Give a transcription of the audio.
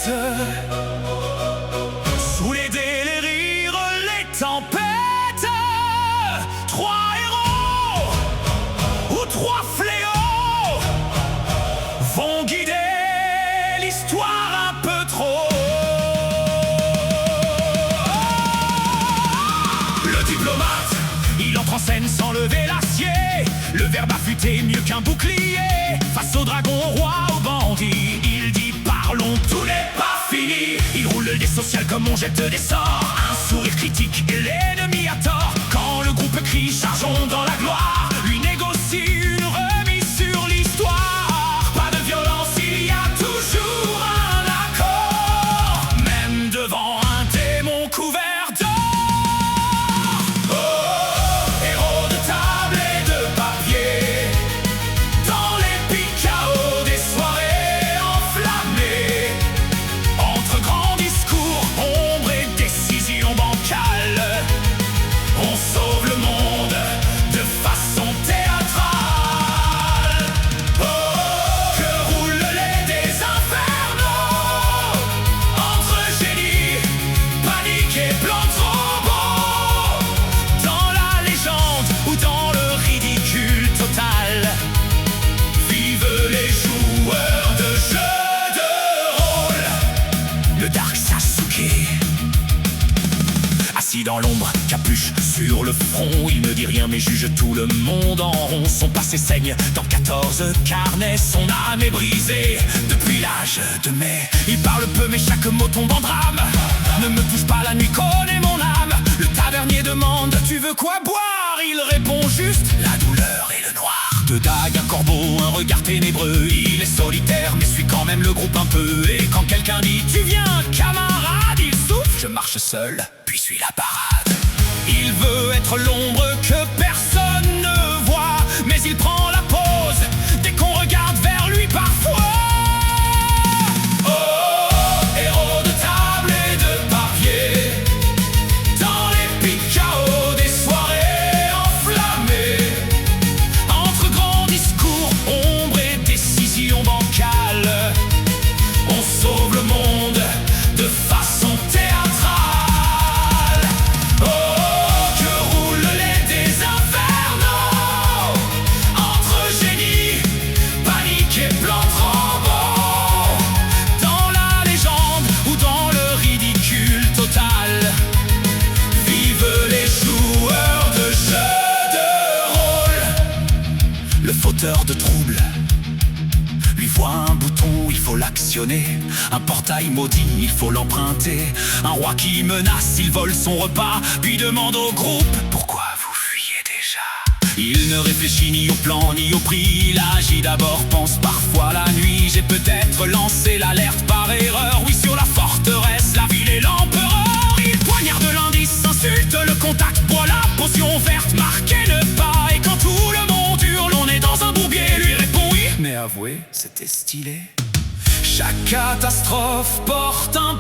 tempête. Sous les dés, les rires, les tempêtes. Trois héros ou trois fléaux vont guider l'histoire un peu trop. Le diplomate, il entre en scène sans lever l'acier. Le verbe affûté mieux qu'un bouclier. Face au dragon, au roi, au bandit, il dit parlons, tout n'est pas fini. Il roule le dé social comme on jette des sorts. Un sourire critique et l'ennemi a tort. Quand le groupe crie chargeons dans la gloire, lui négocie une remise sur l'histoire. Pas de violence, il y a toujours un accord, même devant un démon couvert d'or. Oh, héros de table et de papier, dans l'épique chaos des soirées enflammées, entre grands discours, ombre et décisions bancales, on sauve le monde de façon théâtrale. Oh, que roulent les dés infernaux, entre génie, panique et plan trop beau. Dans la légende ou dans le ridicule total, vivent les joueurs de jeux de rôle. Le Dark Sasuke, assis dans l'ombre, capuche sur le front, il ne dit rien mais juge tout le monde en rond. Son passé saigne dans 14 carnets, son âme est brisée depuis l'âge de mai. Il parle peu mais chaque mot tombe en drame. Ne me touche pas, la nuit connaît mon âme. Le tavernier demande tu veux quoi boire, il répond juste la douleur et le noir. Deux dagues, un corbeau, un regard ténébreux. Il est solitaire mais suit quand même le groupe un peu. Et quand quelqu'un dit tu viens camarade, il souffle je marche seul puis suis la parade. Il veut être l'ombre que personne ne voit, mais il prend la pause dès qu'on regarde vers lui parfois. Oh, héros de table et de papier, dans l'épique chaos des soirées enflammées, entre grands discours, ombre et décisions bancales, on sauve le monde de façon théâtrale. Le fauteur de trouble lui voit un bouton, il faut l'actionner. Un portail maudit, il faut l'emprunter. Un roi qui menace, il vole son repas, puis demande au groupe pourquoi vous fuyez déjà. Il ne réfléchit ni au plan ni au prix, il agit d'abord, pense parfois la nuit. J'ai peut-être lancé l'alerte par erreur, oui sur la forteresse, la ville et l'empereur. Il poignarde l'indice, insulte le contact, boit la potion verte marquée ne pas. Et quand tout le monde hurle, on est dans un bourbier, lui répond oui, mais avouez, c'était stylé. Chaque catastrophe porte un